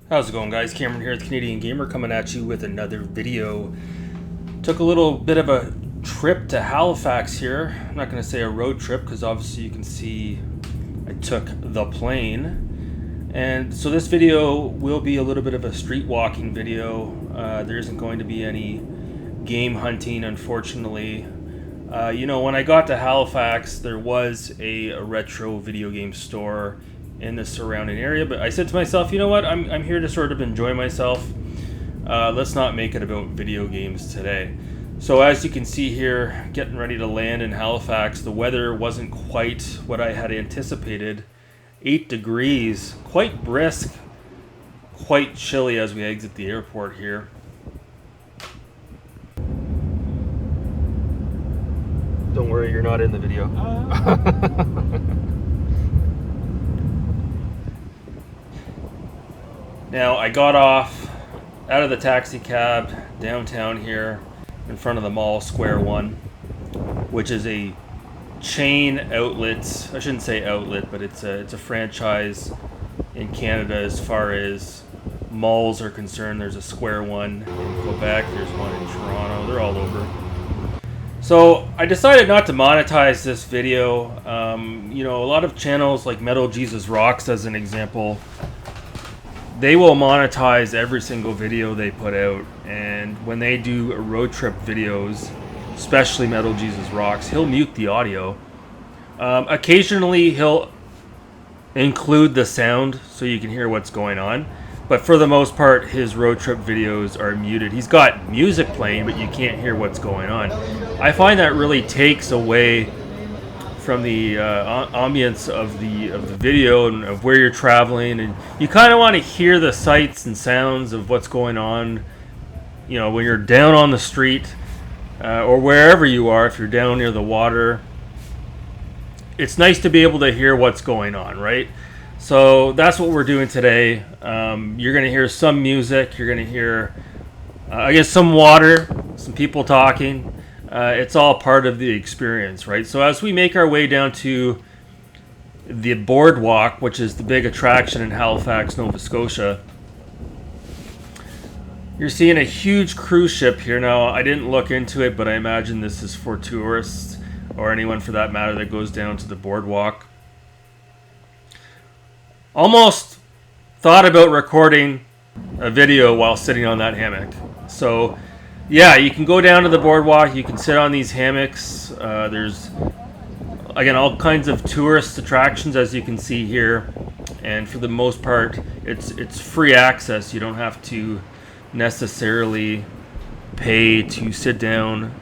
How's it going, guys? Cameron here, the Canadian Gamer, coming at you with another video. Took a little bit of a trip to Halifax here. I'm not going to say a road trip because obviously you can see I took the plane. And so this video will be a little bit of a street walking video. There isn't going to be any game hunting, unfortunately. When I got to Halifax, there was a retro video game store in the surrounding area, but I said to myself, you know what, I'm here to sort of enjoy myself. Let's not make it about video games today. So as you can see here, getting ready to land in Halifax, the weather wasn't quite what I had anticipated. 8 degrees, quite brisk, quite chilly as we exit the airport here. Don't worry, you're not in the video. Now, I got off out of the taxi cab downtown here in front of the mall, Square One, which is a chain outlet. I shouldn't say outlet, but it's a franchise in Canada as far as malls are concerned. There's a Square One in Quebec, there's one in Toronto, they're all over. So I decided not to monetize this video. A lot of channels like Metal Jesus Rocks, as an example, they will monetize every single video they put out, and when they do road trip videos, especially Metal Jesus Rocks, he'll mute the audio. Occasionally he'll include the sound so you can hear what's going on, but for the most part his road trip videos are muted. He's got music playing, but you can't hear what's going on. I find that really takes away from the ambience of the video and of where you're traveling, and you kind of want to hear the sights and sounds of what's going on. When you're down on the street or wherever you are, if you're down near the water, it's nice to be able to hear what's going on, right? So that's what we're doing today. You're going to hear some music, you're going to hear some water, some people talking. It's all part of the experience, right? So as we make our way down to the boardwalk, which is the big attraction in Halifax, Nova Scotia, you're seeing a huge cruise ship here. Now, I didn't look into it, but I imagine this is for tourists or anyone for that matter that goes down to the boardwalk. Almost thought about recording a video while sitting on that hammock. So yeah, you can go down to the boardwalk, you can sit on these hammocks. There's, again, all kinds of tourist attractions, as you can see here. And for the most part, it's free access. You don't have to necessarily pay to sit down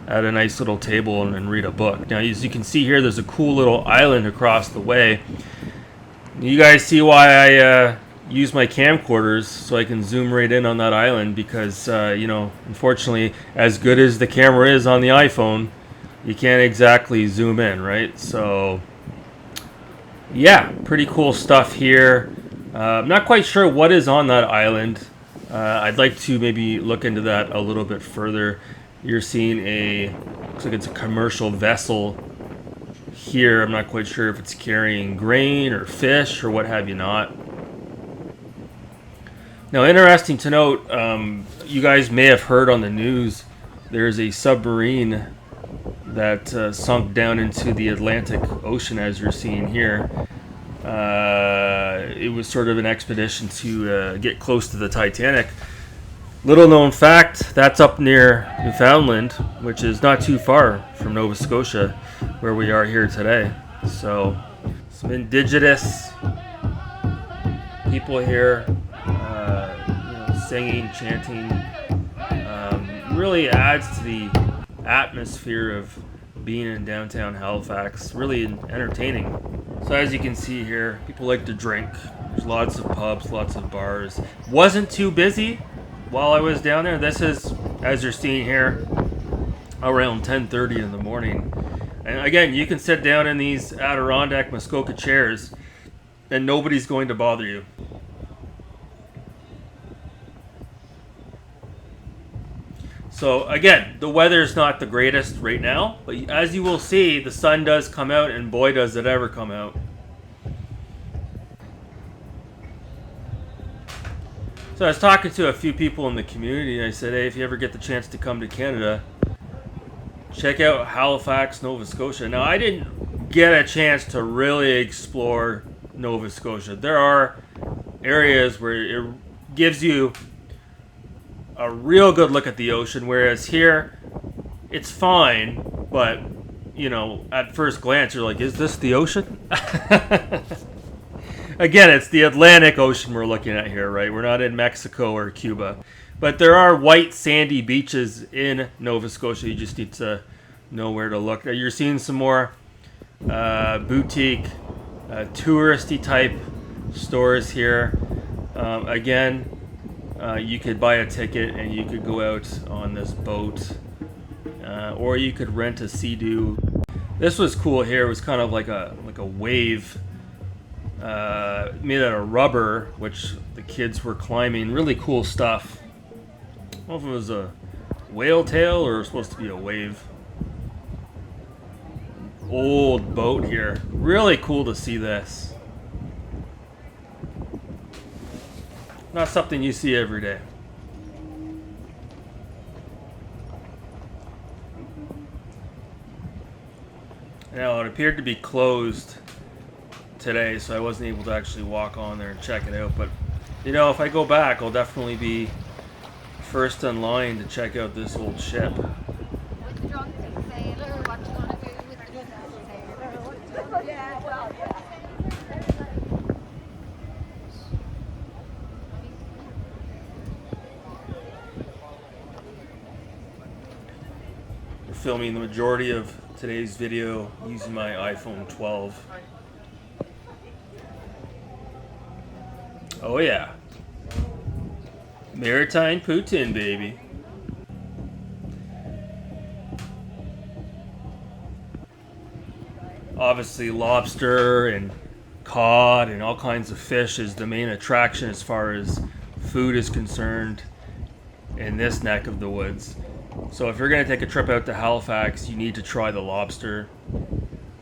at a nice little table and read a book. Now, as you can see here, there's a cool little island across the way. You guys see why I use my camcorders so I can zoom right in on that island, because unfortunately, as good as the camera is on the iPhone, you can't exactly zoom in, right? So yeah, pretty cool stuff here. I'm not quite sure what is on that island. I'd like to maybe look into that a little bit further. You're seeing looks like it's a commercial vessel here. I'm not quite sure if it's carrying grain or fish or what have you not. Now, interesting to note, you guys may have heard on the news, there's a submarine that sunk down into the Atlantic Ocean, as you're seeing here. It was sort of an expedition to get close to the Titanic. Little known fact, that's up near Newfoundland, which is not too far from Nova Scotia, where we are here today. So, some indigenous people here, singing, chanting, really adds to the atmosphere of being in downtown Halifax. Really entertaining. So as you can see here, people like to drink. There's lots of pubs, lots of bars. Wasn't too busy while I was down there. This is, as you're seeing here, around 10:30 in the morning. And again, you can sit down in these Adirondack Muskoka chairs and nobody's going to bother you. So again, the weather is not the greatest right now, but as you will see, the sun does come out, and boy does it ever come out. So I was talking to a few people in the community, and I said, hey, if you ever get the chance to come to Canada, check out Halifax, Nova Scotia. Now, I didn't get a chance to really explore Nova Scotia. There are areas where it gives you a real good look at the ocean, whereas here, it's fine, but, you know, at first glance, you're like, is this the ocean? Again, it's the Atlantic Ocean we're looking at here, right? We're not in Mexico or Cuba. But there are white sandy beaches in Nova Scotia. You just need to know where to look. You're seeing some more boutique, touristy type stores here. Again, you could buy a ticket and you could go out on this boat, or you could rent a Sea-Doo. This was cool here. It was kind of like a wave made out of rubber, which the kids were climbing. Really cool stuff. I don't know if it was a whale tail or it was supposed to be a wave. Old boat here. Really cool to see this. Not something you see every day. Now, it appeared to be closed today, so I wasn't able to actually walk on there and check it out. But, you know, if I go back, I'll definitely be first in line to check out this old ship. We're filming the majority of today's video using my iPhone 12. Oh yeah. Maritime poutine, baby. Obviously lobster and cod and all kinds of fish is the main attraction as far as food is concerned in this neck of the woods. So if you're going to take a trip out to Halifax, you need to try the lobster.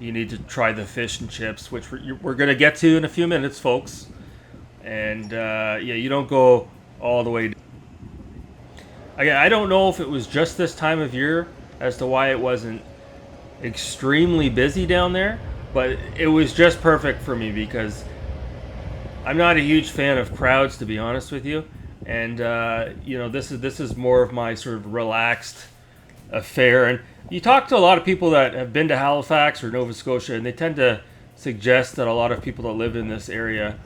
You need to try the fish and chips, which we're going to get to in a few minutes, folks. And yeah, you don't go all the way. Again, I don't know if it was just this time of year as to why it wasn't extremely busy down there, but it was just perfect for me because I'm not a huge fan of crowds, to be honest with you. And you know, this is more of my sort of relaxed affair. And you talk to a lot of people that have been to Halifax or Nova Scotia, and they tend to suggest that a lot of people that live in this area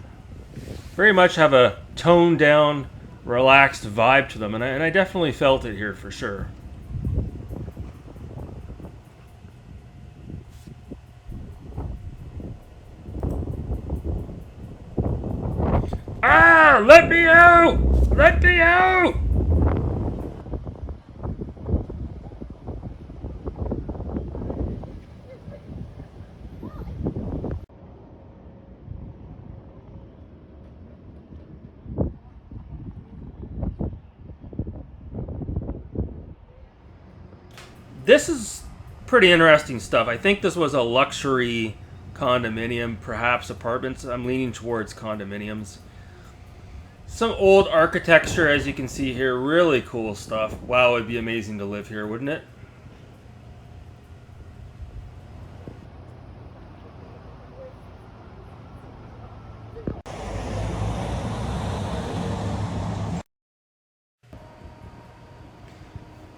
very much have a toned down, relaxed vibe to them, and I definitely felt it here for sure. Ah! Let me out! Let me out! This is pretty interesting stuff. I think this was a luxury condominium, perhaps apartments. I'm leaning towards condominiums. Some old architecture, as you can see here. Really cool stuff. Wow, it'd be amazing to live here, wouldn't it?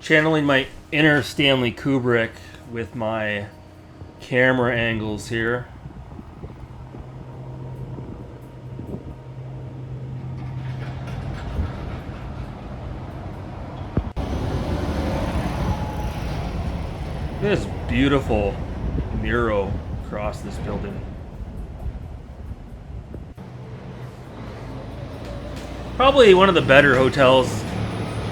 Channeling my inner Stanley Kubrick with my camera angles here. This beautiful mural across this building. Probably one of the better hotels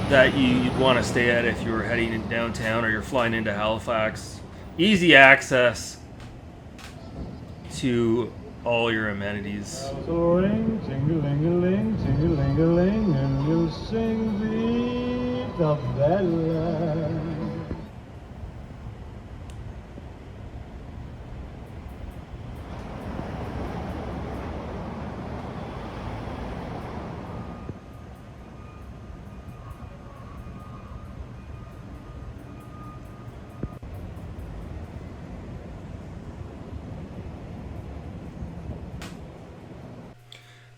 that you'd want to stay at if you were heading in downtown or you're flying into Halifax. easy access to all your amenities. Ring, ting-a-ling-a-ling, ting-a-ling-a-ling, and you'll sing the of that line.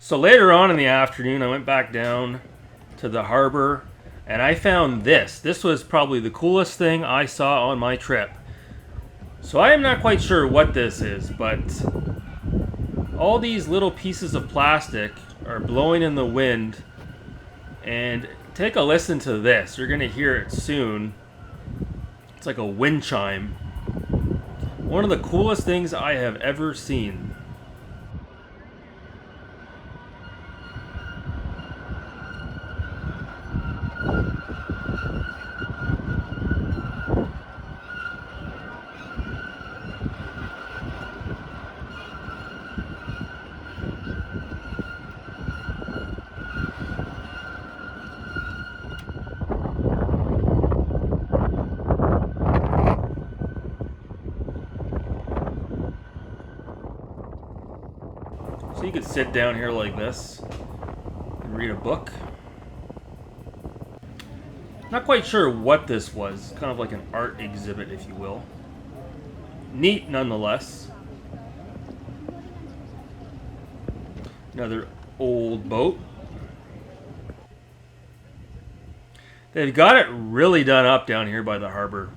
So later on in the afternoon, I went back down to the harbor and I found this. This was probably the coolest thing I saw on my trip. So I am not quite sure what this is, but all these little pieces of plastic are blowing in the wind. And take a listen to this. You're going to hear it soon. It's like a wind chime. One of the coolest things I have ever seen. So you could sit down here like this and read a book. Not quite sure what this was. Kind of like an art exhibit, if you will. Neat nonetheless. Another old boat. They've got it really done up down here by the harbor.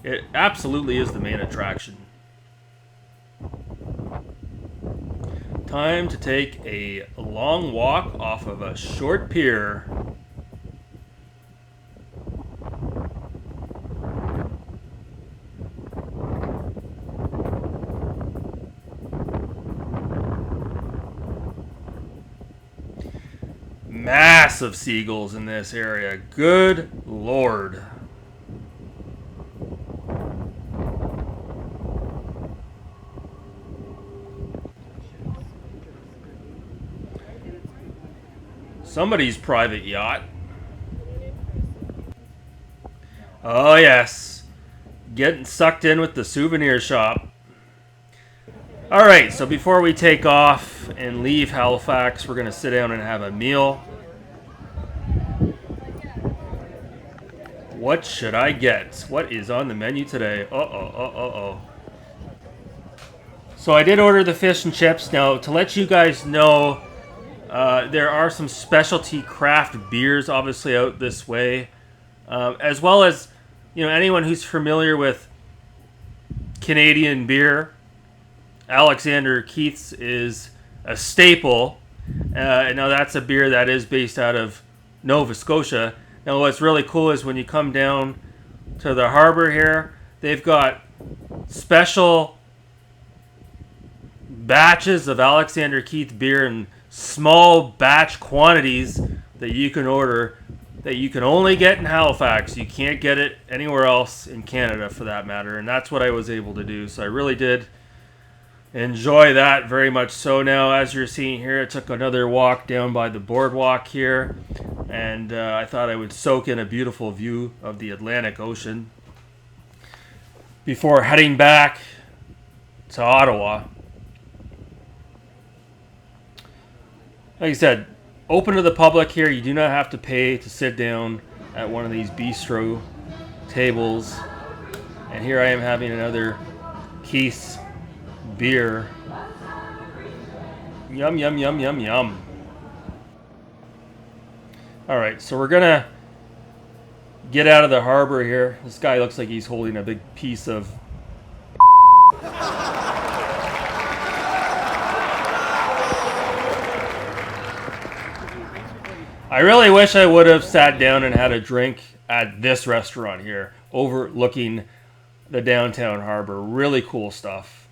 It absolutely is the main attraction. Time to take a long walk off of a short pier. Massive seagulls in this area. Good Lord. Somebody's private yacht. Oh yes. Getting sucked in with the souvenir shop. Alright, so before we take off and leave Halifax, we're going to sit down and have a meal. What should I get? What is on the menu today? So I did order the fish and chips. Now, to let you guys know, there are some specialty craft beers obviously out this way. As well as, anyone who's familiar with Canadian beer, Alexander Keith's is a staple. Now that's a beer that is based out of Nova Scotia. Now what's really cool is when you come down to the harbor here, they've got special batches of Alexander Keith beer in small batch quantities that you can order, that you can only get in Halifax. You can't get it anywhere else in Canada for that matter, and that's what I was able to do. So I really did enjoy that very much so. Now, as you're seeing here, I took another walk down by the boardwalk here, and I thought I would soak in a beautiful view of the Atlantic Ocean before heading back to Ottawa. Like I said, open to the public here. You do not have to pay to sit down at one of these bistro tables. And here I am having another Keith's beer. Yum, yum, yum, yum, yum. Alright, so we're gonna get out of the harbor here. This guy looks like he's holding a big piece of I really wish I would have sat down and had a drink at this restaurant here, overlooking the downtown harbor. Really cool stuff.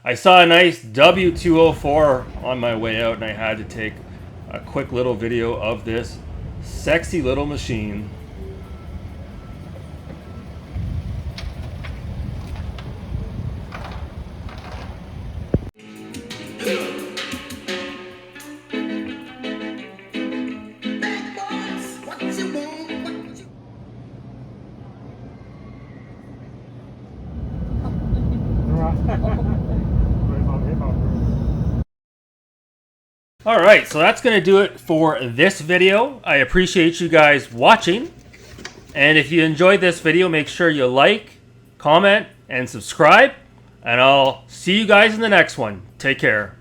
I saw a nice W204 on my way out, and I had to take a quick little video of this sexy little machine. All right, so that's going to do it for this video. I appreciate you guys watching. And if you enjoyed this video, make sure you like, comment, and subscribe. And I'll see you guys in the next one. Take care.